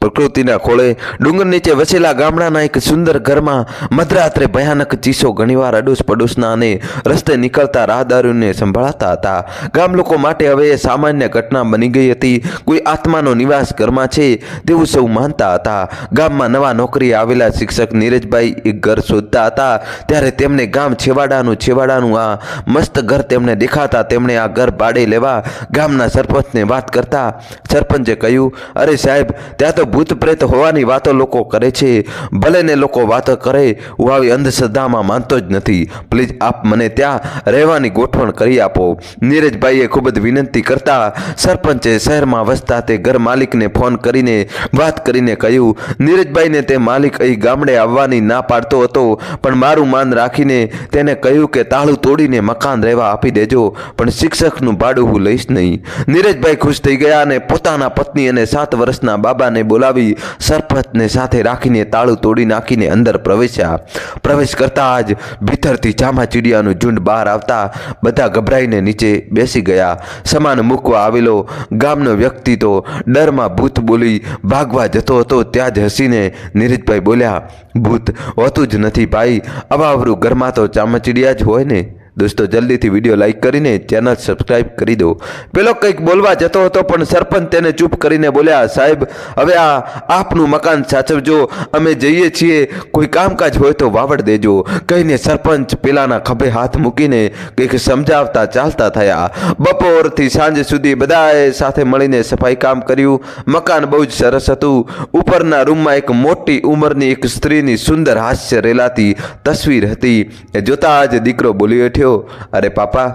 પ્રકૃતિના ખોળે ડુંગર નીચે વસેલા ગામડાના એક સુંદર ઘરમાં મધરાત્રે ભયાનક ચીસો ઘણીવાર અડોશ પડોશના અને રસ્તે નીકળતા રાહદારીઓને સંભળાતા હતા. ગામ લોકો માટે હવે એ સામાન્ય ઘટના બની ગઈ હતી. કોઈ આત્માનો નિવાસ ઘરમાં છે તેવું સૌ માનતા હતા. ગામમાં નવા નોકરીએ આવેલા શિક્ષક નીરજભાઈ એક ઘર શોધતા હતા ત્યારે તેમને ગામ છેવાડાનું આ મસ્ત ઘર તેમને દેખાતા તેમણે આ ઘર ભાડે લેવા ગામના સરપંચને વાત કરતા સરપંચે કહ્યું, અરે સાહેબ, ત્યાં તો ભૂત પ્રેત હોવાની વાતો લોકો કરે છે. ભલે ને લોકો વાતો કરે, હું આવી અંધશ્રદ્ધામાં માનતો જ નથી. પ્લીઝ આપ મને ત્યાં રહેવાની ગોઠવણ કરી આપો. નીરજભાઈએ ખૂબ જ વિનંતી કરતા સરપંચે શહેરમાં વસતા તે ઘર માલિકને ફોન કરીને વાત કરીને કહ્યું, નીરજભાઈને તે માલિક અહીં ગામડે આવવાની ના પાડતો હતો, પણ મારું માન રાખીને તેને કહ્યું કે તાળું તોડીને મકાન રહેવા આપી દેજો, પણ શિક્ષકનું ભાડું હું લઈશ નહીં. નીરજભાઈ ખુશ થઈ ગયા અને પોતાના પત્ની અને 7 વર્ષના બાબાને બોલાવી સરપંચને સાથે રાખીને તાળું તોડી નાખીને અંદર પ્રવેશ્યા. પ્રવેશ કરતા જ ભીતરથી ચામાચીડિયાનું ઝુંડ બહાર આવતા બધા ગભરાઈને નીચે બેસી ગયા. સામાન મૂકવા આવેલો ગામનો વ્યક્તિ તો ડરમાં ભૂત બોલી ભાગવા જતો હતો ત્યાં જ હસીને નીરજભાઈ બોલ્યા, ભૂત હોતું જ નથી ભાઈ, અવાવરું ઘરમાં તો ચામાચીડિયા જ હોય ને. દોસ્તો, જલ્દીથી વિડીયો લાઈક કરીને ચેનલ સબસ્ક્રાઈબ કરી દો. પેલો કંઈક બોલવા જતો હતો પણ સરપંચ તેને ચૂપ કરીને બોલ્યા, સાહેબ, હવે આ આપનું મકાન સાચવજો, અમે જઈએ છીએ, કોઈ કામકાજ હોય તો વાવડ દેજો. કહીને સરપંચ પેલાના ખભે હાથ મૂકીને કંઈક સમજાવતા ચાલતા થયા. બપોરથી સાંજ સુધી બધાએ સાથે મળીને સફાઈ કામ કર્યું. મકાન બહુ જ સરસ હતું. ઉપરના રૂમમાં એક મોટી ઉંમરની એક સ્ત્રીની સુંદર હાસ્ય રેલાતી તસવીર હતી. એ જોતા જ દીકરો બોલી ઉઠ્યો, અરે પાપા,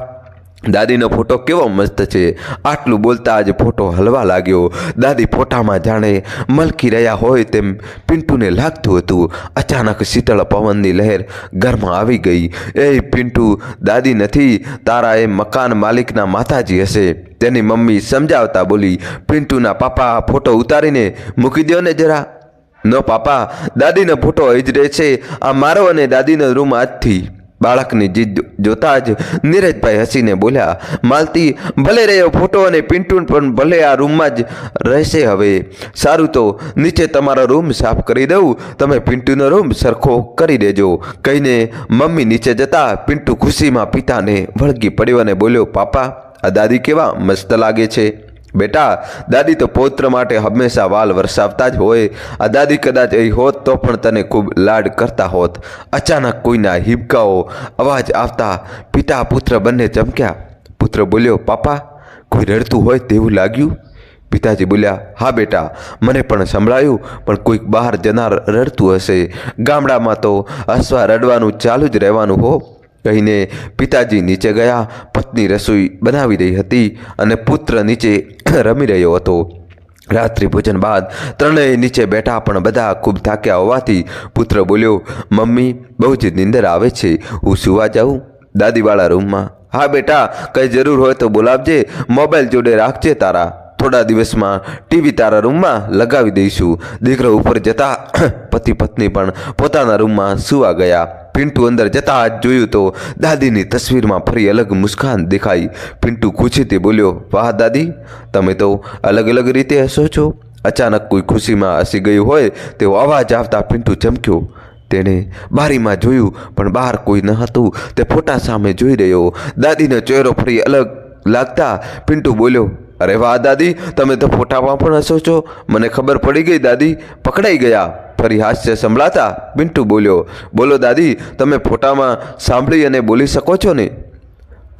દાદીનો ફોટો કેવો મસ્ત છે. આટલું બોલતા જ ફોટો હલવા લાગ્યો. દાદી ફોટામાં જાણે મલકી રહ્યા હોય તેમ પિન્ટુને લાગતું હતું. અચાનક શીતળ પવનની લહેર ઘરમાં આવી ગઈ. એ પિન્ટુ, દાદી નથી, તારા એ મકાન માલિકના માતાજી હશે, તેની મમ્મી સમજાવતા બોલી. પિન્ટુના પાપા ફોટો ઉતારીને મૂકી દો ને જરા. નો પાપા, દાદીનો ફોટો અહીં જ રહે છે. આ મારો અને દાદીનો રૂમ આજથી. બાળકની જીદ જોતા જ નીરજભાઈ હસીને બોલ્યા, માલતી, ભલે રહ્યો ફોટો અને પિન્ટુ પણ ભલે આ રૂમમાં જ રહેશે. હવે સારું, તો નીચે તમારો રૂમ સાફ કરી દઉં, તમે પિન્ટુનો રૂમ સરખો કરી દેજો. કહીને મમ્મી નીચે જતા પિન્ટુ ખુશીમાં પિતાને વળગી પડ્યો અને બોલ્યો, પાપા, આ દાદી કેવા મસ્ત લાગે છે. બેટા, દાદી તો પૌત્ર માટે હંમેશા વાલ વરસાવતા જ હોય. આ દાદી કદાચ અહીં હોત તો પણ તને ખૂબ લાડ કરતા હોત. અચાનક કોઈના હિબકાઓ અવાજ આવતા પિતા પુત્ર બંને ચમક્યા. પુત્ર બોલ્યો, પાપા, કોઈ રડતું હોય તેવું લાગ્યું. પિતાજી બોલ્યા, હા બેટા, મને પણ સંભળાયું, પણ કોઈક બહાર જનાર રડતું હશે. ગામડામાં તો હસવા રડવાનું ચાલુ જ રહેવાનું હો. કહીને પિતાજી નીચે ગયા. પત્ની રસોઈ બનાવી રહી હતી અને પુત્ર નીચે રમી રહ્યો હતો. રાત્રિ ભોજન બાદ ત્રણેય નીચે બેઠા પણ બધા ખૂબ થાક્યા હોવાથી પુત્ર બોલ્યો, મમ્મી, બહુ જ નીંદર આવે છે, હું સુવા જાઉં દાદીવાળા રૂમમાં. હા બેટા, કંઈ જરૂર હોય તો બોલાવજે, મોબાઈલ જોડે રાખજે તારા. થોડા દિવસમાં ટીવી તારા રૂમમાં લગાવી દઈશું. દીકરો ઉપર જતા પતિ પત્ની પણ પોતાના રૂમમાં સુવા ગયા. પિન્ટુ અંદર જતા જ જોયું તો દાદીની તસવીરમાં ફરી અલગ મુસ્કાન દેખાઈ. પિન્ટુ ખુશીથી બોલ્યો, વાહ દાદી, તમે તો અલગ અલગ રીતે હસો છો. અચાનક કોઈ ખુશીમાં હસી ગયું હોય તેવો અવાજ આવતા પિન્ટુ ચમક્યો. તેણે બારીમાં જોયું પણ બહાર કોઈ ન હતું. તે ફોટા સામે જોઈ રહ્યો. દાદીનો ચહેરો ફરી અલગ લાગતા પિન્ટુ બોલ્યો, અરે વાહ દાદી, તમે તો ફોટામાં પણ હસો છો. મને ખબર પડી ગઈ દાદી, પકડાઈ ગયા. ફરી હાસ્ય સંભળાતા પિન્ટુ બોલ્યો, બોલો દાદી, તમે ફોટામાં સાંભળી અને બોલી શકો છો ને.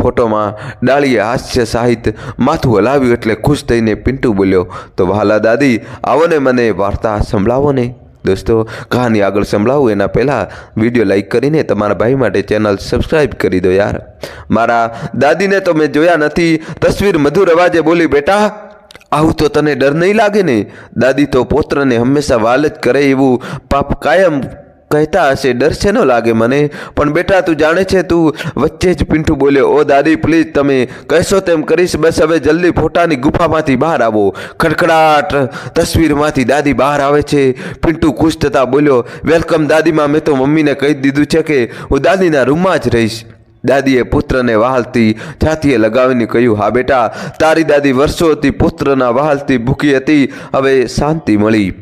ફોટોમાં ડાળીએ હાસ્ય સાહિત્ય માથું હલાવ્યું એટલે ખુશ થઈને પિન્ટુ બોલ્યો, તો વહાલા દાદી, આવો ને, મને વાર્તા સંભળાવો ને. દોસ્તો, કહાની આગળ સંભળાવું એના પહેલાં વિડીયો લાઈક કરીને તમારા ભાઈ માટે ચેનલ સબસ્ક્રાઈબ કરી દો યાર. મારા દાદીને તો મેં જોયા નથી. તસવીર મધુર અવાજે બોલી, બેટા, આવું તો તને ડર નહીં લાગે ને? દાદી તો પૌત્રને હંમેશા વાલ જ કરે એવું પાપ કાયમ કહેતા હશે, ડર છે ન લાગે મને. પણ બેટા, તું જાણે છે, તું વચ્ચે જ પિન્ટુ બોલ્યો, ઓ દાદી પ્લીઝ, તમે કહેશો તેમ કરીશ, બસ હવે જલ્દી ફોટાની ગુફામાંથી બહાર આવો. ખડખડાટ તસવીરમાંથી દાદી બહાર આવે છે. પિન્ટુ ખુશ થતા બોલ્યો, વેલકમ દાદીમાં, મેં તો મમ્મીને કહી દીધું છે કે હું દાદીના રૂમમાં જ રહીશ. દાદીએ પુત્રને વહાલથી છાતીએ લગાવીને કહ્યું, હા બેટા, તારી દાદી વર્ષોથી પુત્રના વહાલથી ભૂખી હતી, હવે શાંતિ મળી.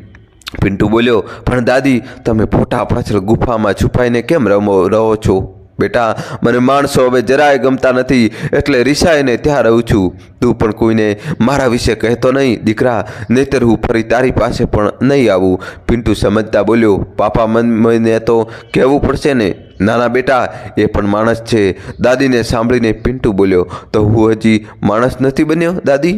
પિન્ટુ બોલ્યો, પણ દાદી તમે ફોટા પાછળ ગુફામાં છુપાઈને કેમ રહો છો? બેટા, મને માણસો હવે જરાય ગમતા નથી, એટલે રિસાઈને ત્યાં રહું છું. તું પણ કોઈને મારા વિશે કહેતો નહીં દીકરા, નહીતર હું ફરી તારી પાસે પણ નહીં આવું. પિન્ટુ સમજતા બોલ્યો, પાપા મને તો કહેવું પડશે ને. નાના બેટા, એ પણ માણસ છે. દાદીને સાંભળીને પિન્ટુ બોલ્યો, તો હું હજી માણસ નથી બન્યો દાદી?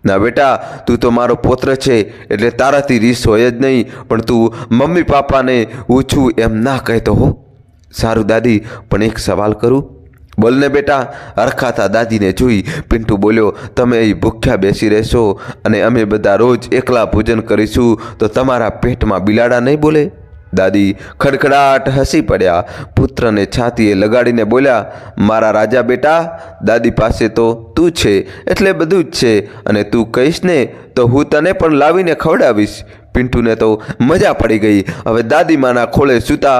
ના બેટા, તું તો મારો પુત્ર છે એટલે તારાથી રીસ હોય જ નહીં, પણ તું મમ્મી પાપાને હું છું એમ ના કહેતો હો. સારું દાદી, પણ એક સવાલ કરું? બોલને બેટા. હરખાતા દાદીને જોઈ પિન્ટુ બોલ્યો, તમે અહીં ભૂખ્યા બેસી રહેશો અને અમે બધા રોજ એકલા ભોજન કરીશું તો તમારા પેટમાં બિલાડા નહીં બોલે? દાદી ખડખડાટ હસી પડ્યા. પુત્રને છાતીએ લગાડીને બોલ્યા, મારા રાજા બેટા, દાદી પાસે તો તું છે એટલે બધું જ છે, અને તું કહીશ ને તો હું તને પણ લાવીને ખવડાવીશ. પિન્ટુને તો મજા પડી ગઈ. હવે દાદીમાના ખોળે સૂતા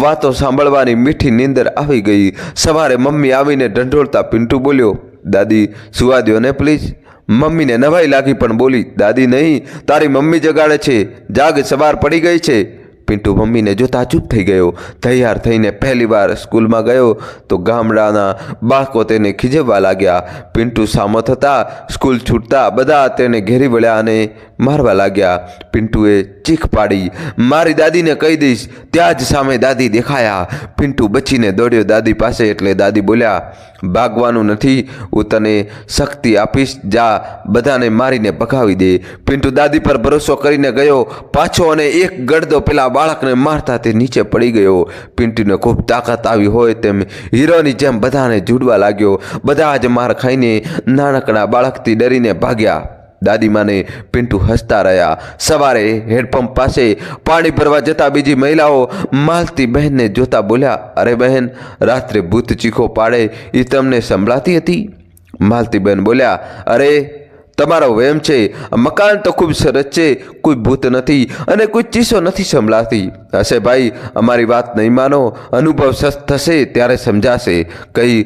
વાતો સાંભળવાની મીઠી નીંદર આવી ગઈ. સવારે મમ્મી આવીને ઢંઢોળતા પિન્ટુ બોલ્યો, દાદી સુવા દ્યો ને પ્લીઝ. મમ્મીને નવાઈ લાગી પણ બોલી, દાદી નહીં, તારી મમ્મી જગાડે છે, જાગ, સવાર પડી ગઈ છે. પિન્ટુ મમ્મીને જોતા ચૂપ થઈ ગયો. તૈયાર થઈને પહેલી વાર સ્કૂલમાં ગયો તો ગામડાના બાળકો તેને ખીજવવા લાગ્યા. પિન્ટુ સામો થતાં સ્કૂલ છૂટતા બધા તેને ઘેરી વળ્યા અને મારવા લાગ્યા. પિન્ટુએ ચીખ પાડી, મારી દાદીને કહી દઈશ. ત્યાં જ સામે દાદી દેખાયા. પિન્ટુ બચીને દોડ્યો દાદી પાસે, એટલે દાદી બોલ્યા, ભાગવાનું નથી, હું તને શક્તિ આપીશ, જા બધાને મારીને ભગાવી દે. પિન્ટુ દાદી પર ભરોસો કરીને ગયો પાછો અને એક ગડદો પેલા બાળકને મારતા તે નીચે પડી ગયો. પિન્ટુને ખૂબ તાકાત આવી હોય તેમ હીરોની જેમ બધાને જુડવા લાગ્યો. બધા જ માર ખાઈને નાનકડા બાળકથી ડરીને ભાગ્યા. દાદીમાને પિન્ટુ હસતા રહ્યા. સવારે હેડપંપ પાસે પાણી ભરવા જતા બીજી મહિલાઓ માલતી બહેનને જોતા બોલ્યા, અરે બહેન, રાત્રે ભૂત ચીખો પાડે એ તમને સંભળાતી હતી? માલતી બહેન બોલ્યા, અરે તમારો વહેમ છે, મકાન તો ખૂબ સરસ છે, કોઈ ભૂત નથી અને કોઈ ચીસો નથી સંભળાતી. હશે ભાઈ, અમારી વાત નહીં માનો, અનુભવ થશે ત્યારે સમજાશે. કઈ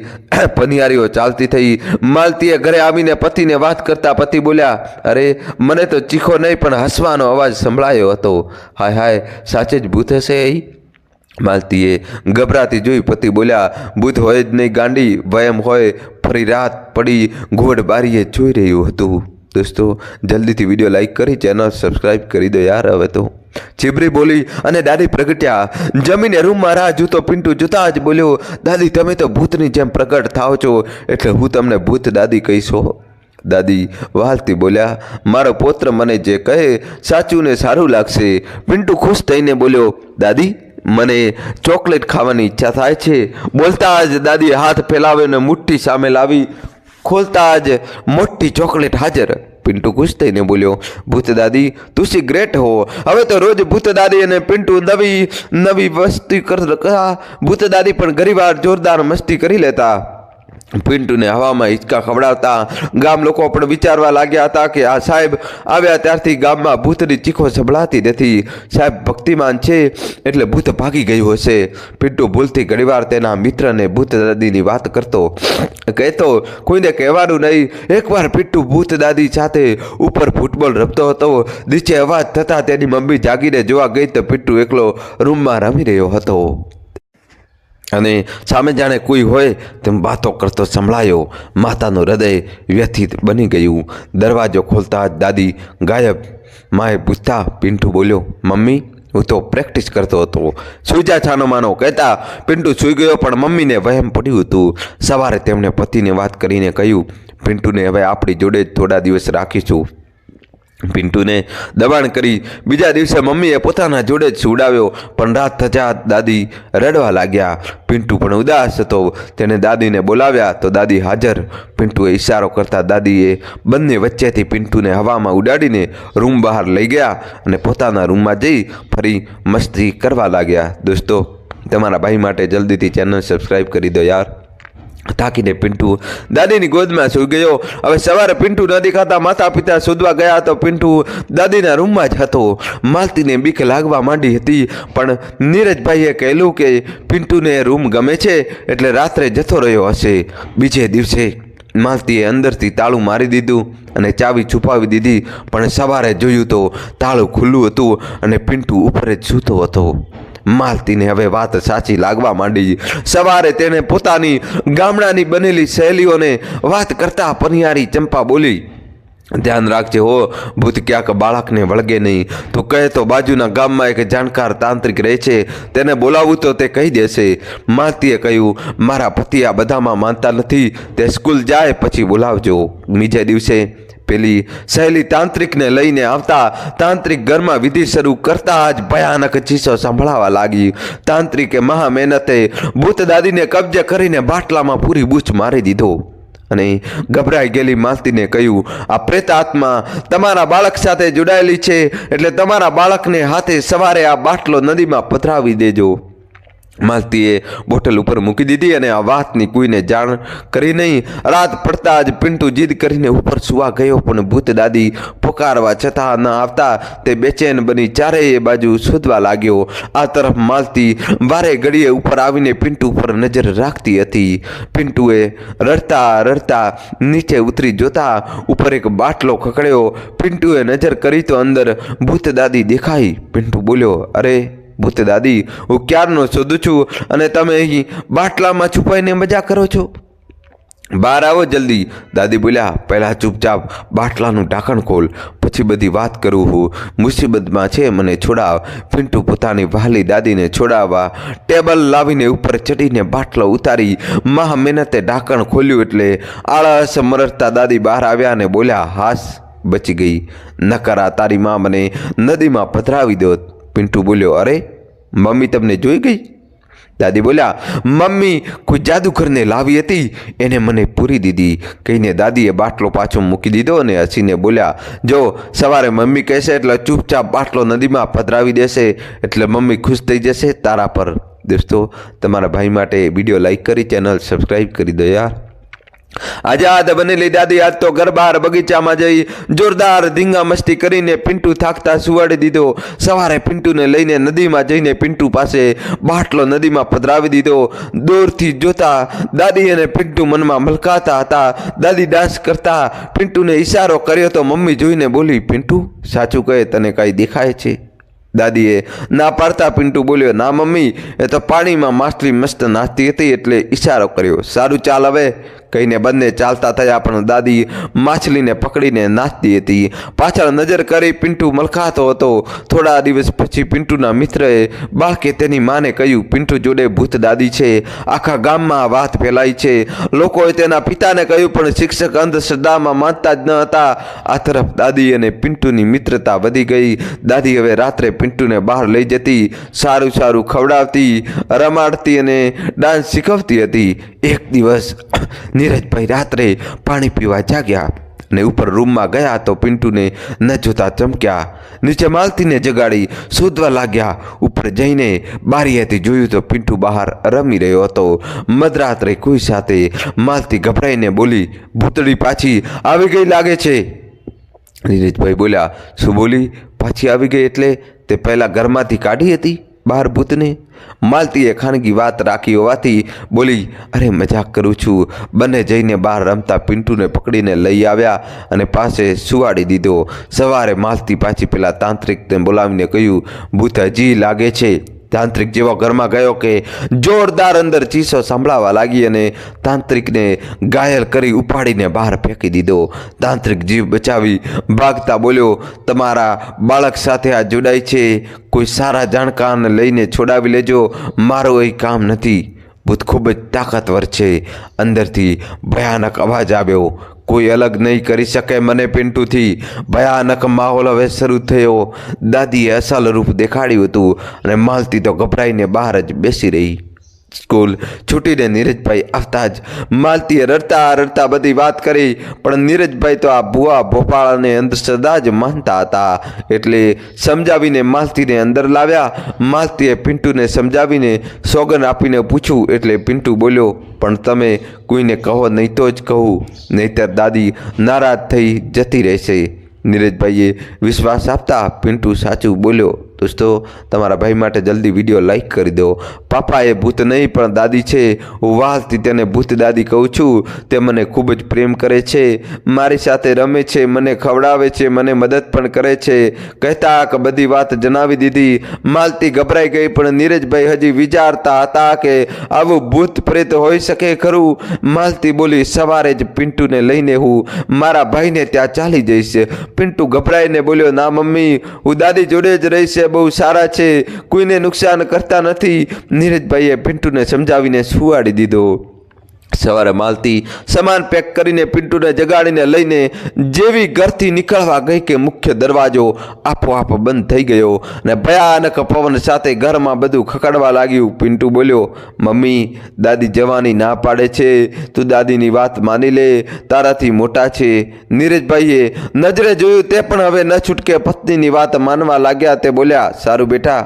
પનિયારીઓ ચાલતી થઈ. માલતીએ ઘરે આવીને પતિને વાત કરતા પતિ બોલ્યા, અરે મને તો ચીખો નહીં પણ હસવાનો અવાજ સંભળાયો હતો. હાય હાય, સાચે જ ભૂત હશે એ? માલતીએ ગભરાતી જોઈ પતિ બોલ્યા, ભૂત હોય જ નહીં ગાંડી, વહેમ હોય. ફરી રાત પડી ઘોડ બારીએ જોઈ રહ્યું હતું. દોસ્તો, જલ્દીથી વિડીયો લાઈક કરી ચેનલ સબસ્ક્રાઈબ કરી દો યાર. હવે તો ચીબરી બોલી અને દાદી પ્રગટ્યા. જમીને રૂમમાં રાહ જોતો પિન્ટુ જોતા જ બોલ્યો, દાદી તમે તો ભૂતની જેમ પ્રગટ થાવ છો એટલે હું તમને ભૂત દાદી કહીશો. દાદી વાલથી બોલ્યા, મારો પુત્ર મને જે કહે સાચું ને સારું લાગશે. પિન્ટુ ખુશ થઈને બોલ્યો, દાદી મને ચોકલેટ ખાવાની ઈચ્છા થાય છે. બોલતા જ દાદી હાથ ફેલાવીને મુઠ્ઠી સામે લાવી. ખોલતા જ મોટી ચોકલેટ હાજર. પિન્ટુ ખુશ થઈને બોલ્યો, ભૂત દાદી તુસી ગ્રેટ હો. હવે તો રોજ ભૂત દાદી અને પિન્ટુ નવી નવી મસ્તી કરતા. ભૂત દાદી પણ ઘણીવાર જોરદાર મસ્તી કરી લેતા. પિન્ટુને હવામાં હિંચકા ખવડાવતા. ગામ લોકો પણ વિચારવા લાગ્યા હતા કે આ સાહેબ આવ્યા ત્યારથી ગામમાં ભૂતની ચીખો સંભળાતી નથી. સાહેબ ભક્તિમાન છે એટલે ભૂત ભાગી ગયું હશે. પિન્ટુ ભૂલથી ઘણીવાર તેના મિત્રને ભૂત દાદીની વાત કહેતો, કોઈને કહેવાનું નહીં. એકવાર પિન્ટુ ભૂત દાદી સાથે ઉપર ફૂટબોલ રમતો હતો. નીચે અવાજ થતાં તેની મમ્મી જાગીને જોવા ગઈ તો પિન્ટુ એકલો રૂમમાં રમી રહ્યો હતો અને સામે જાણે કોઈ હોય તેમ વાતો કરતો સંભળાયો. માતાનું હૃદય વ્યથિત બની ગયું. દરવાજો ખોલતા જ દાદી ગાયબ. માએ પૂછતા પિન્ટુ બોલ્યો, મમ્મી હું તો પ્રેક્ટિસ કરતો હતો. સૂઈ જા છાનો માનો કહેતા પિન્ટુ સૂઈ ગયો, પણ મમ્મીને વહેમ પડ્યું હતું. સવારે તેમણે પતિને વાત કરીને કહ્યું, પિન્ટુને હવે આપણી જોડે જ થોડા દિવસ રાખીશું. પિન્ટુને દબાણ કરી બીજા દિવસે મમ્મીએ પોતાના જોડે જ સુવડાવ્યો, પણ રાત થતાં દાદી રડવા લાગ્યા. પિન્ટુ પણ ઉદાસ હતો. તેણે દાદીને બોલાવ્યા તો દાદી હાજર. પિન્ટુએ ઇશારો કરતા દાદીએ બંને વચ્ચેથી પિન્ટુને હવામાં ઉડાડીને રૂમ બહાર લઈ ગયા અને પોતાના રૂમમાં જઈ ફરી મસ્તી કરવા લાગ્યા. દોસ્તો, તમારા ભાઈ માટે જલ્દીથી ચેનલ સબસ્ક્રાઈબ કરી દો યાર. થાકીને પિન્ટુ દાદીની ગોદમાં સૂઈ ગયો. હવે સવારે પિન્ટુ ન દેખાતા માતા પિતા શોધવા ગયા તો પિન્ટુ દાદીના રૂમમાં જ હતો. માલતીને બીક લાગવા માંડી હતી, પણ નીરજભાઈએ કહેલું કે પિન્ટુને રૂમ ગમે છે એટલે રાત્રે જતો રહ્યો હશે. બીજે દિવસે માલતીએ અંદરથી તાળું મારી દીધું અને ચાવી છુપાવી દીધી, પણ સવારે જોયું તો તાળું ખુલ્લું હતું અને પિન્ટુ ઉપર જ સૂતો હતો. માલતીને હવે વાત સાચી લાગવા માંડી. સવારે તેણે પોતાની ગામડાની બનેલી સહેલીઓને વાત કરતા પનિયારી ચંપા બોલી, ધ્યાન રાખજે હો, ભૂત ક્યાંક બાળકને વળગે નહીં. તો કહે તો બાજુના ગામમાં એક જાણકાર તાંત્રિક રહે છે, તેને બોલાવું તો તે કહી દેશે. માલતીએ કહ્યું, મારા પતિ આ બધામાં માનતા નથી, તે સ્કૂલ જાય પછી બોલાવજો. બીજે દિવસે પેલી સહેલી તાંત્રિકને લઈને આવતા તાંત્રિક ઘરમાં વિધિ શરૂ કરતા જ ભયાનક ચીસો સંભળાવા લાગી. તાંત્રિકે મહા મહેનતે ભૂત દાદીને કબજે કરીને બાટલામાં પૂરી બૂચ મારી દીધો અને ગભરાઈ ગયેલી માલતીને કહ્યું, આ પ્રેત આત્મા તમારા બાળક સાથે જોડાયેલી છે, એટલે તમારા બાળકને હાથે સવારે આ બાટલો નદીમાં પધરાવી દેજો. માલતીએ બોટલ ઉપર મૂકી દીધી અને આ વાતની કોઈને જાણ કરી નહીં. રાત પડતા જ પિન્ટુ જીદ કરીને ઉપર સુવા ગયો, પણ ભૂત દાદી પુકારવા છતાં ન આવતા તે બેચેન બની ચારેય બાજુ શોધવા લાગ્યો. આ તરફ માલતી વારે ઘડીએ ઉપર આવીને પિન્ટુ પર નજર રાખતી હતી. પિન્ટુએ રડતા રડતા નીચે ઉતરી જોતા ઉપર એક બાટલો ખખડ્યો. પિન્ટુએ નજર કરી તો અંદર ભૂત દાદી દેખાઈ. પિન્ટુ બોલ્યો, અરે ભૂત દાદી, હું ક્યારનો શોધું છું અને તમે અહીં બાટલામાં છુપાઈને મજા કરો છો? બહાર આવો જલ્દી. દાદી બોલ્યા, પહેલાં ચૂપચાપ બાટલાનું ઢાંકણ ખોલ, પછી બધી વાત કરું. હું મુસીબતમાં છે, મને છોડાવ. પિન્ટુ પોતાની વહાલી દાદીને છોડાવવા ટેબલ લાવીને ઉપર ચડીને બાટલો ઉતારી મહા મહેનતે ઢાંકણ ખોલ્યું એટલે આળસ મરડતા દાદી બહાર આવ્યા અને બોલ્યા, હાસ બચી ગઈ, નકર તારી માં મને નદીમાં પધરાવી દો. પિન્ટુ બોલ્યો, અરે મમ્મી તમને જોઈ ગઈ? દાદી બોલ્યા, મમ્મી કોઈ જાદુગરને લાવી હતી, એને મને પૂરી દીધી કહીને દાદીએ બાટલો પાછો મૂકી દીધો અને હસીને બોલ્યા, જો સવારે મમ્મી કહેશે એટલે ચૂપચાપ બાટલો નદીમાં પધરાવી દેશે, એટલે મમ્મી ખુશ થઈ જશે તારા પર. દોસ્તો, તમારા ભાઈ માટે વિડીયો લાઈક કરી ચેનલ સબસ્ક્રાઈબ કરી દો યાર. આઝાદ બનેલી દાદી આજ તો ઘર બહાર બગીચામાં જઈ જોરદાર ધીંગા મસ્તી કરીને પિન્ટુ થાકતા સુવાડી દીધો. સવારે પિન્ટુને લઈને નદીમાં જઈને પિન્ટુ પાસે બાટલો નદીમાં પધરાવી દીધો. દૂરથી જોતા દાદી અને પિન્ટુ મનમાં મલકાતા હતા. દાદી ડાન્સ કરતા પિન્ટુને ઈશારો કર્યો તો મમ્મી જોઈને બોલી, પિન્ટુ સાચું કહે, તને કાંઈ દેખાય છે? દાદીએ ના પાડતા પિન્ટુ બોલ્યો, ના મમ્મી, એ તો પાણીમાં માછલી મસ્ત નાચતી હતી એટલે ઈશારો કર્યો. સારું ચાલ હવે કહીને બંને ચાલતા થયા, પણ દાદી માછલીને પકડીને નાચતી હતી. પાછળ નજર કરી પિન્ટુ મલકાતો હતો. થોડા દિવસ પછી પિન્ટુના મિત્રએ બાળકે તેની માને કહ્યું, પિન્ટુ જોડે ભૂત દાદી છે, આખા ગામમાં વાત ફેલાઈ છે. લોકોએ તેના પિતાને કહ્યું, પણ શિક્ષક અંધશ્રદ્ધામાં માનતા જ ન હતા. આ તરફ દાદી અને પિન્ટુની મિત્રતા વધી ગઈ. દાદી હવે રાત્રે પિન્ટુને બહાર લઈ જતી, સારું સારું ખવડાવતી, રમાડતી અને ડાન્સ શીખવતી હતી. એક દિવસ નીરજભાઈ રાત્રે પાણી પીવા જાગ્યા અને ઉપર રૂમમાં ગયા તો પિન્ટુને ન જોતા ચમક્યા. નીચે માલતીને જગાડી શોધવા લાગ્યા. ઉપર જઈને બારીએથી જોયું તો પિન્ટુ બહાર રમી રહ્યો હતો. મધરાત્રે કોઈ સાથે. માલતી ગભરાઈને બોલી, ભૂતળી પાછી આવી ગઈ લાગે છે. નીરજભાઈ બોલ્યા, શું બોલી? પાછી આવી ગઈ એટલે તે પહેલાં ઘરમાંથી કાઢી હતી બહાર ભૂતને? માલતીએ ખાનગી વાત રાખી હોવાથી બોલી, અરે મજાક કરું છું. બંને જઈને બહાર રમતા પિન્ટુને પકડીને લઈ આવ્યા અને પાસે સુવાડી દીધો. સવારે માલતી પાછી પેલા તાંત્રિકને બોલાવીને કહ્યું, ભૂત હજી લાગે છે. તાંત્રિક જેવો ઘરમાં ગયો કે જોરદાર અંદર ચીસો સંભળાવા લાગી અને તાંત્રિકને ઘાયલ કરી ઉપાડીને બહાર ફેંકી દીધો. તાંત્રિક જીવ બચાવી ભાગતા બોલ્યો, તમારા બાળક સાથે આ જોડાય છે, કોઈ સારા જાણકારને લઈને છોડાવી લેજો, મારું એ કામ નથી. ભૂત ખૂબ જ તાકાતવર છે. અંદરથી ભયાનક અવાજ આવ્યો, કોઈ અલગ નહીં કરી શકે મને પિન્ટુથી. ભયાનક માહોલ હવે શરૂ થયો. દાદીએ અસલ રૂપ દેખાડ્યું હતું અને માલતી તો ગભરાઈને બહાર જ બેસી રહી. સ્કૂલ છૂટીને નીરજભાઈ આવતા જ માલતીએ રડતા રડતા બધી વાત કરી, પણ નીરજભાઈ તો આ ભુવા ભોપાળાને અંધશ્રદ્ધા જ માનતા હતા. એટલે સમજાવીને માલતીને અંદર લાવ્યા. માલતીએ પિન્ટુને સમજાવીને સોગન આપીને પૂછ્યું એટલે પિન્ટુ બોલ્યો, પણ તમે કોઈને કહો નહીં તો જ કહું, નહીંતર દાદી નારાજ થઈ જતી રહેશે. નીરજભાઈએ વિશ્વાસ આપતા પિન્ટુ સાચું બોલ્યો. દોસ્તો તમારા ભાઈ માટે જલ્દી વિડીયો લાઈક કરી દો. પાપા એ ભૂત નહીં પણ દાદી છે. હું વાલથી તેને ભૂત દાદી કહું છું. તે મને ખૂબ જ પ્રેમ કરે છે, મારી સાથે રમે છે, મને ખવડાવે છે, મને મદદ પણ કરે છે. કહેતા કે બધી વાત જણાવી દીધી. માલતી ગભરાઈ ગઈ, પણ નીરજભાઈ હજી વિચારતા હતા કે આવું ભૂત પ્રેત હોઈ શકે ખરું. માલતી બોલી, સવારે જ પિન્ટુને લઈને હું મારા ભાઈને ત્યાં ચાલી જઈશ. પિન્ટુ ગભરાઈને બોલ્યો, ના મમ્મી, હું દાદી જોડે જ રહીશ, બહુ સારા છે, કોઈને નુકસાન કરતા નથી. નીરજભાઈએ પિન્ટુને સમજાવીને સુવાડી દીધો. સવારે માલતી સામાન પેક કરીને પિન્ટુને જગાડીને લઈને જેવી ઘરથી નીકળવા ગઈ કે મુખ્ય દરવાજો આપોઆપ બંધ થઈ ગયો અને ભયાનક પવન સાથે ઘરમાં બધું ખખડવા લાગ્યું. પિન્ટુ બોલ્યો, મમ્મી, દાદી જવાની ના પાડે છે, તું દાદીની વાત માની લે, તારાથી મોટા છે. નીરજભાઈએ નજરે જોયું, તે પણ હવે ન છૂટકે પત્નીની વાત માનવા લાગ્યા. તે બોલ્યા, સારું બેટા,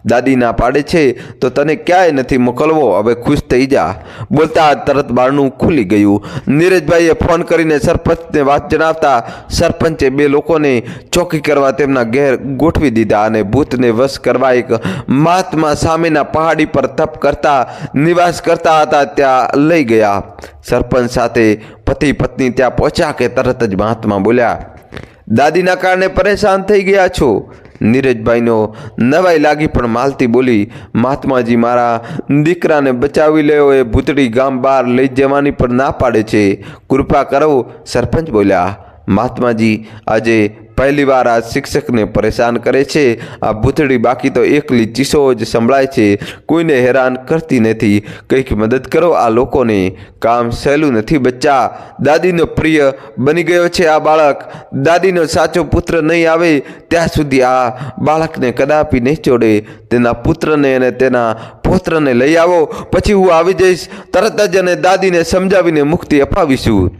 દાદી ના પાડે છે તો તને ક્યાંય નથી મોકલવો, હવે ખુશ થઈ જા. બોલતા તરત બારણું ખુલી ગયું. નીરજભાઈએ ફોન કરીને સરપંચને વાત જણાવતા સરપંચે બે લોકોને ચોકી કરવા તેમના ઘેર ગોઠવી દીધા અને ભૂતને વશ કરવા એક મહાત્મા સામેના પહાડી પર તપ કરતા નિવાસ કરતા હતા ત્યાં લઈ ગયા. સરપંચ સાથે પતિ પત્ની ત્યાં પહોંચ્યા કે તરત જ મહાત્મા બોલ્યા, દાદીના કારણે પરેશાન થઈ ગયા છો. નીરજભાઈનો નવાઈ લાગી, પણ માલતી બોલી, મહાત્માજી, મારા દીકરાને બચાવી લ્યો, એ ભૂતડી ગામ બહાર લઈ જવાની પણ ના પાડે છે, કૃપા કરો. સરપંચ બોલ્યા, મહાત્માજી, આજે પહેલી વાર આ શિક્ષકને પરેશાન કરે છે. આ ભૂતડી બાકી તો એકલી ચીસો જ સંભળાય છે, કોઈને હેરાન કરતી નથી, કંઈક મદદ કરો આ લોકોને. કામ સહેલું નથી બચ્ચા, દાદીનો પ્રિય બની ગયો છે આ બાળક. દાદીનો સાચો પુત્ર નહીં આવે ત્યાં સુધી આ બાળકને કદાપી નહીં છોડે. તેના પુત્રને અને તેના પૌત્રને લઈ આવો, પછી હું આવી જઈશ તરત જ અને દાદીને સમજાવીને મુક્તિ અપાવીશું.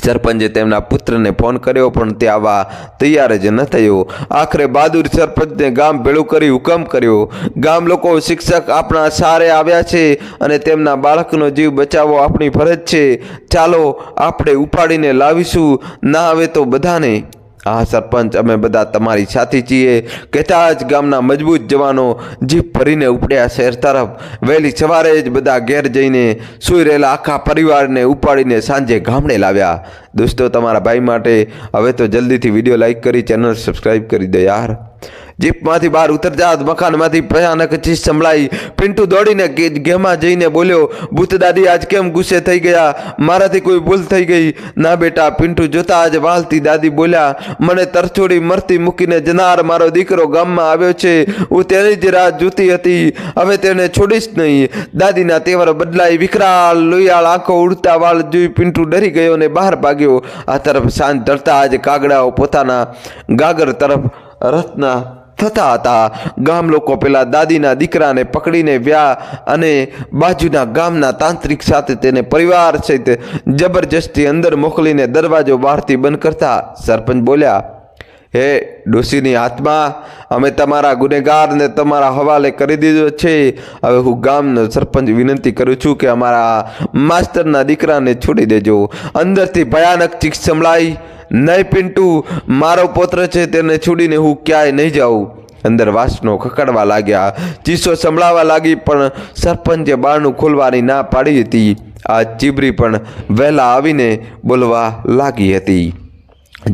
સરપંચે તેમના પુત્રને ફોન કર્યો, પણ તે આવવા તૈયાર જ ન થયો. આખરે બહાદુર સરપંચને ગામ ભેળું કરી હુકમ કર્યો, ગામ લોકો, શિક્ષક આપણા સારે આવ્યા છે અને તેમના બાળકનો જીવ બચાવવો આપણી ફરજ છે. ચાલો આપણે ઉપાડીને લાવીશું, ના આવે તો બધાને. હા સરપંચ, અમે બધા તમારી સાથી છીએ. કહેતા જ ગામના મજબૂત જવાનો જીપ ભરીને ઉપડ્યા શહેર તરફ. વહેલી સવારે જ બધા ઘેર જઈને સૂઈ રહેલા આખા પરિવારને ઉપાડીને સાંજે ગામડે લાવ્યા. દોસ્તો તમારા ભાઈ માટે હવે તો જલ્દીથી વિડીયો લાઈક કરી ચેનલ સબસ્ક્રાઈબ કરી દો યાર. જીપમાંથી બહાર ઉતરતા મકાનમાંથી ભયાનક ચીજ સંભળાઈ. પિન્ટુ દોડીને ઘેરમાં જઈને બોલ્યો, ભૂત દાદી આજ કેમ ગુસ્સે થઈ ગયા? મારાથી કોઈ ભૂલ થઈ ગઈ? ના બેટા, પિન્ટુ જોતા જ વાલતી દાદી બોલ્યા, મને તરછોડી મરતી મૂકીને જનાર મારો દીકરો ગામમાં આવ્યો છે. હું તેની જ રાહ જોતી હતી, હવે તેને છોડીશ નહીં. દાદીના તેવર બદલાઈ, વિકરાળ લોહિયાળ આંખો, ઉડતા વાળ જોઈ પિન્ટુ ડરી ગયો અને બહાર ભાગ્યો. આ તરફ સાંજ ઢળતા જ કાગડાઓ પોતાના ગાગર તરફ રથના થતા હતા. ગામ લોકો પેલા દાદીના દીકરાને પકડીને વ્યા અને બાજુના ગામના તાંત્રિક સાથે તેને પરિવાર સહિત જબરજસ્તી અંદર મોકલીને દરવાજો બહારથી બંધ કરતા સરપંચ બોલ્યા, હે ડોશીની આત્મા, અમે તમારા ગુનેગારને તમારા હવાલે કરી દીધો છે. હવે હું ગામનો સરપંચ વિનંતી કરું છું કે અમારા માસ્તરના દીકરાને છોડી દેજો. અંદરથી ભયાનક ચીખ સંભળાઈ, નહીં પિન્ટુ, મારો પુત્ર છે, તેને છોડીને હું ક્યાંય નહીં જાઉં. અંદર વાસનો ખકડવા લાગ્યા, ચીસો સંભળાવા લાગી, પણ સરપંચે બારણું ખોલવાની ના પાડી હતી. આ ચીબરી પણ વહેલા આવીને બોલવા લાગી હતી.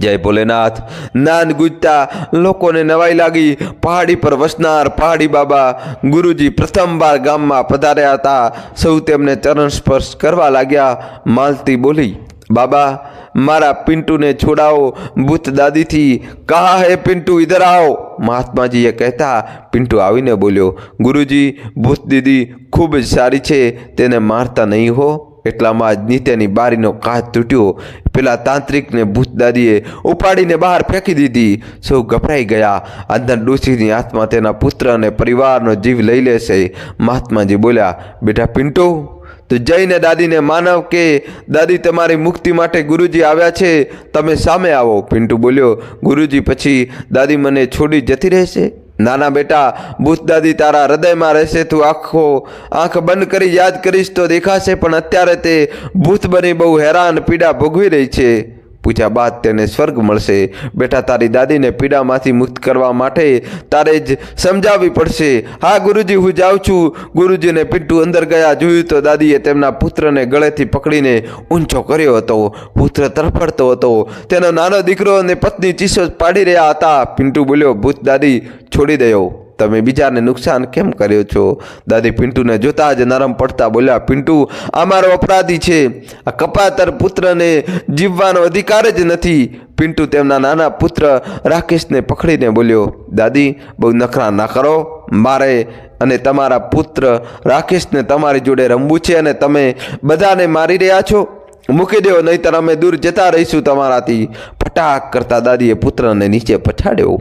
જય ભોલેનાથ. નાદ ગુજતા લોકોને નવાઈ લાગી. પહાડી પર વસનાર પહાડી બાબા ગુરુજી પ્રથમવાર ગામમાં પધાર્યા હતા. સૌ તેમને ચરણ સ્પર્શ કરવા લાગ્યા. માલતી બોલી, બાબા, મારા પિન્ટુને છોડાવો ભૂત દાદીથી. કહા હે પિન્ટુ, ઇધર આવો. મહાત્માજીએ કહેતા પિન્ટુ આવીને બોલ્યો, ગુરુજી, ભૂત દીદી ખૂબ જ સારી છે, તેને મારતા નહીં હો. એટલામાં જ નીચેની બારીનો કાચ તૂટ્યો. પેલા તાંત્રિકને ભૂત દાદીએ ઉપાડીને બહાર ફેંકી દીધી. સૌ ગભરાઈ ગયા. અંદર ડોશીની આત્મા તેના પુત્ર અને પરિવારનો જીવ લઈ લેશે. મહાત્માજી બોલ્યા, બેટા પિન્ટુ, તો જઈને દાદીને માનવ કે દાદી તમારી મુક્તિ માટે ગુરુજી આવ્યા છે, તમે સામે આવો. પિન્ટુ બોલ્યો, ગુરુજી, પછી દાદી મને છોડી જતી રહેશે? નાના બેટા, ભૂત દાદી તારા હૃદયમાં રહેશે. તું આંખ બંધ કરી યાદ કરીશ તો દેખાશે, પણ અત્યારે તે ભૂત બની બહુ હેરાન પીડા ભોગવી રહી છે. પૂછ્યા બાદ તેને સ્વર્ગ મળશે. બેટા, તારી દાદીને પીડામાંથી મુક્ત કરવા માટે તારે જ સમજાવવી પડશે. હા ગુરુજી, હું જાઉં છું. ગુરુજીને પિન્ટુ અંદર ગયા. જોયું તો દાદીએ તેમના પુત્રને ગળેથી પકડીને ઊંચો કર્યો હતો. પુત્ર તરફડતો હતો. તેનો નાનો દીકરો અને પત્ની ચીસો પાડી રહ્યા હતા. પિન્ટુ બોલ્યો, ભૂત દાદી, છોડી દો. તમે બીજાને નુકસાન કેમ કર્યો છો? દાદી પિન્ટુને જોતા જ નરમ પડતા બોલ્યા, પિન્ટુ, આ મારો અપરાધી છે. આ કપાતર પુત્રને જીવવાનો અધિકાર જ નથી. પિન્ટુ તેમના નાના પુત્ર રાકેશને પકડીને બોલ્યો, દાદી, બહુ નખરા ના કરો. મારે અને તમારા પુત્ર રાકેશને તમારી જોડે રમવું છે અને તમે બધાને મારી રહ્યા છો. મૂકી દો, નહીંતર અમે દૂર જતા રહીશું તમારાથી. ફટાક કરતા દાદીએ પુત્રને નીચે પછાડ્યો.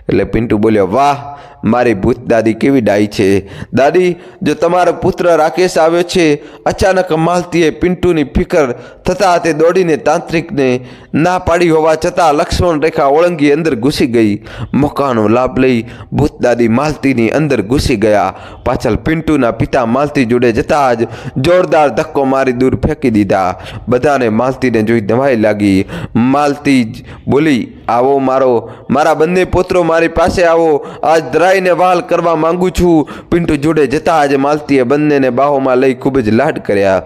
એટલે પિન્ટુ બોલ્યો, વાહ, મારી ભૂત દાદી કેવી ડાઈ છે. દાદી, જો તમારો પુત્ર રાકેશ આવ્યો છે. અચાનક માલતીએ પિન્ટુની ફિકર થતાં તે દોડીને તાંત્રિકને ના પાડી હોવા છતાં લક્ષ્મણ રેખા ઓળંગી અંદર ઘૂસી ગઈ. મોકાનો લાભ લઈ ભૂત દાદી માલતીની અંદર ઘૂસી ગયા. પાછળ પિન્ટુના પિતા માલતી જોડે જતા જ જોરદાર ધક્કો મારી દૂર ફેંકી દીધા. બધાને માલતીને જોઈ નવાઈ લાગી. માલતી જ બોલી, આવો મારા બંને પુત્રો મારી પાસે આવો. આજ ધરાઈને વહાલ કરવા માંગુ છું. પિન્ટુ જોડે જતા જ માલતીએ બંનેને બાહોમાં લઈ ખૂબ જ લાડ કર્યા.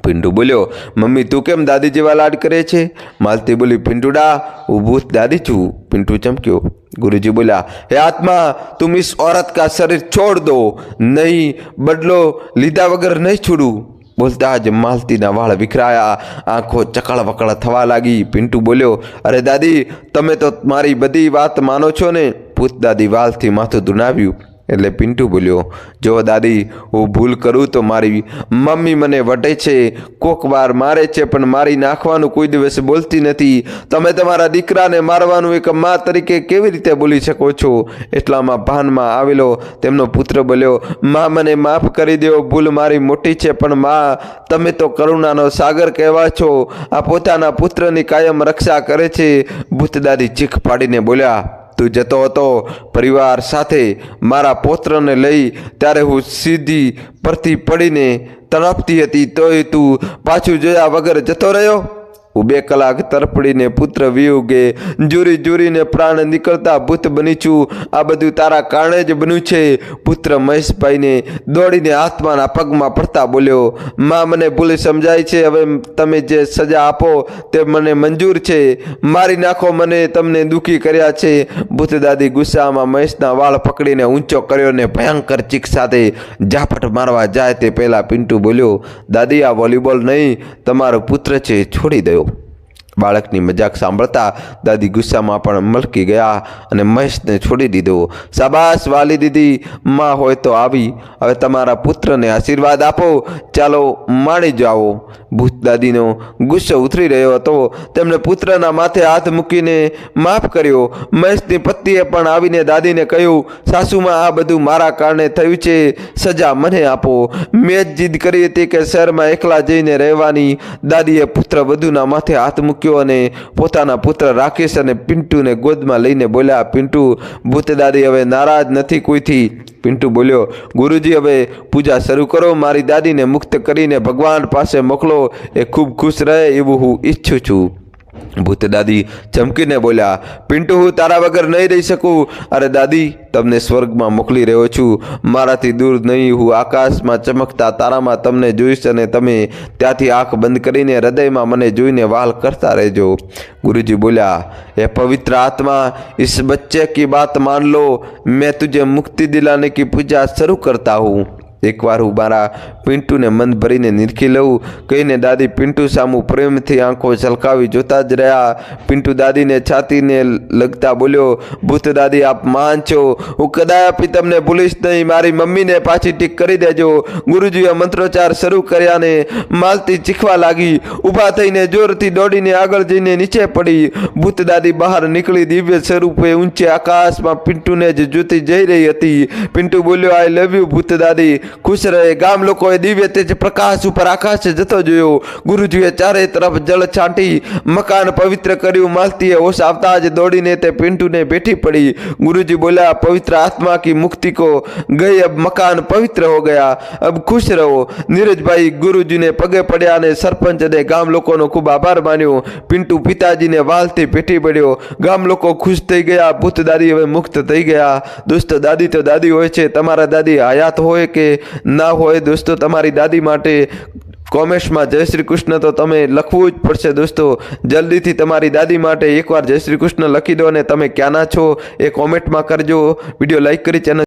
પિન્ટુ બોલ્યો, મમ્મી, તું કેમ દાદી જેવા લાડ કરે છે? માલતી બોલી, પિન્ટુડા, હું ભૂત દાદી છું. પિન્ટુ ચમક્યો. गुरुजी बोला, हे आत्मा, तुम इस औरत का शरीर छोड़ दो, नहीं बदलो लीधा वगर नहीं छोड़ू. बोलता જ માલતીના વાળ વિખરાયા. આંખો ચકળ વકળ થવા લાગી. પિન્ટુ બોલ્યો, અરે દાદી, તમે તો મારી બધી વાત માનો છો ને? ભૂત દાદી વાલથી માથું ધુણાવ્યું. એટલે પિન્ટુ બોલ્યો, જો દાદી, હું ભૂલ કરું તો મારી મમ્મી મને વટે છે, કોક વાર મારે છે, પણ મારી નાખવાનું કોઈ દિવસ બોલતી નથી. તમે તમારા દીકરાને મારવાનું એક મા તરીકે કેવી રીતે બોલી શકો છો? એટલામાં ભાનમાં આવેલો તેમનો પુત્ર બોલ્યો, મા, મને માફ કરી દો, ભૂલ મારી મોટી છે, પણ મા, તમે તો કરુણાનો સાગર કહેવા છો. આ પોતાના પુત્રની કાયમ રક્ષા કરે છે. ભૂત દાદી ચીખ પાડીને બોલ્યા, તું જતો હતો પરિવાર સાથે મારા પૌત્રને લઈ, ત્યારે હું સીધી પરથી પડીને તડપતી હતી, તોય તું પાછું જોયા વગર જતો રહ્યો. હું 2 કલાક તરફડીને પુત્ર વિયુગે જુરી જુરીને પ્રાણ નીકળતા ભૂત બની છું. આ બધું તારા કારણે જ બન્યું છે. પુત્ર મહેશભાઈને દોડીને આત્માના પગમાં પડતા બોલ્યો, માં, મને ભૂલ સમજાય છે. હવે તમે જે સજા આપો તે મને મંજૂર છે. મારી નાખો, મને તમને દુઃખી કર્યા છે. ભૂત દાદી ગુસ્સામાં મહેશના વાળ પકડીને ઊંચો કર્યો ને ભયંકર ચીક સાથે ઝાપટ મારવા જાય તે પહેલાં પિન્ટુ બોલ્યો, દાદી, આ વોલીબોલ નહીં, તમારો પુત્ર છે, છોડી દો. બાળકની મજાક સાંભળતા દાદી ગુસ્સામાં પણ મલકી ગયા અને મહેશને છોડી દીધો. શાબાશ વાલી દીદી, માં હોય તો આવી. હવે તમારા પુત્રને આશીર્વાદ આપો. ચાલો માણી જાઓ. ભૂત દાદીનો ગુસ્સો ઉતરી રહ્યો હતો. તેમણે પુત્રના માથે હાથ મૂકીને માફ કર્યો. મહેશની પત્નીએ પણ આવીને દાદીને કહ્યું, સાસુમાં, આ બધું મારા કારણે થયું છે. સજા મને આપો. મેં જ જીદ કરી હતી કે શહેરમાં એકલા જઈને રહેવાની. દાદીએ પુત્ર વધુના માથે હાથ મૂક્યો અને પોતાના પુત્ર રાકેશ અને પિન્ટુને ગોદમાં લઈને બોલ્યા, પિન્ટુ, ભૂત દાદી હવે નારાજ નથી કોઈથી. પિન્ટુ બોલ્યો, ગુરુજી, હવે પૂજા શરૂ કરો. મારી દાદીને મુક્ત કરીને ભગવાન પાસે મોકલો. એ ખૂબ ખુશ રહે એવું હું ઈચ્છું છું. ભૂત દાદી ચમકીને બોલ્યા, પિન્ટુ, હું તારા વગર નહીં રહી શકું. અરે દાદી, તમને સ્વર્ગમાં મોકલી રહ્યો છું. મારાથી દૂર નહીં, હું આકાશમાં ચમકતા તારામાં તમને જોઈશ અને તમે ત્યાંથી આંખ બંધ કરીને હૃદયમાં મને જોઈને વાલ કરતા રહેજો. गुरुजी बोला, ये पवित्र आत्मा, इस बच्चे की बात मान लो. मैं तुझे मुक्ति दिलाने की पूजा शुरू करता हूँ. एक बार હું મારા પિન્ટુને મન ભરીને નિરખી લઉં કહીને દાદી પિન્ટુ સામું પ્રેમથી આંખો છલકાવી જોતા જ રહ્યા. પિન્ટુ દાદીને છાતીને લગતા બોલ્યો, ભૂત દાદી, આપ મહાન છો. હું કદાપી તમને ભૂલીશ નહીં. મારી મમ્મીને પાછી ઠીક કરી દેજો. ગુરુજીએ મંત્રોચ્ચાર શરૂ કર્યાને માલતી ચીખવા લાગી. ઊભા થઈને જોરથી દોડીને આગળ જઈને નીચે પડી. ભૂત દાદી બહાર નીકળી દિવ્ય સ્વરૂપે ઊંચે આકાશમાં પિન્ટુને જ જોતી જઈ રહી હતી. પિન્ટુ બોલ્યો, આઈ લવ યુ ભૂત દાદી. ખુશ રહે। ગામ લોકોએ દિવ્ય તેજ પ્રકાશ ઉપર આકાશે જતો જોયો। ગુરુજીએ ચારે તરફ જળ છાંટી મકાન પવિત્ર કર્યું। માલતીએ હોશ આવતા જ દોડીને તે પિન્ટુને બેઠી પડી। गुरुजी बोला, पवित्र आत्मा की मुक्ति को गई, अब मकान पवित्र हो गया, अब खुश रहो। नीरज भाई गुरुजी ने पगे पड़્યા અને સરપંચ અને ગામ લોકોનો ખૂબ આભાર માન્યો। પિન્ટુ પિતાજીને વાલથી પેટી પડ્યો। ગામ લોકો ખુશ થઈ ગયા। ભૂત દાદી હવે મુક્ત થઈ ગયા। દોસ્તો, દાદી તો દાદી હોય છે। તમારા દાદી હયાત હોય કે ના હોય દોસ્તો, તમારી દાદી માટે કોમેન્ટ્સમાં જય શ્રી કૃષ્ણ તો તમે લખવું જ પડશે દોસ્તો। જલ્દીથી તમારી દાદી માટે એકવાર જય શ્રી કૃષ્ણ લખી દો અને તમે ક્યાંના છો એ કોમેન્ટમાં કરજો। વિડીયો લાઈક કરી ચેનલ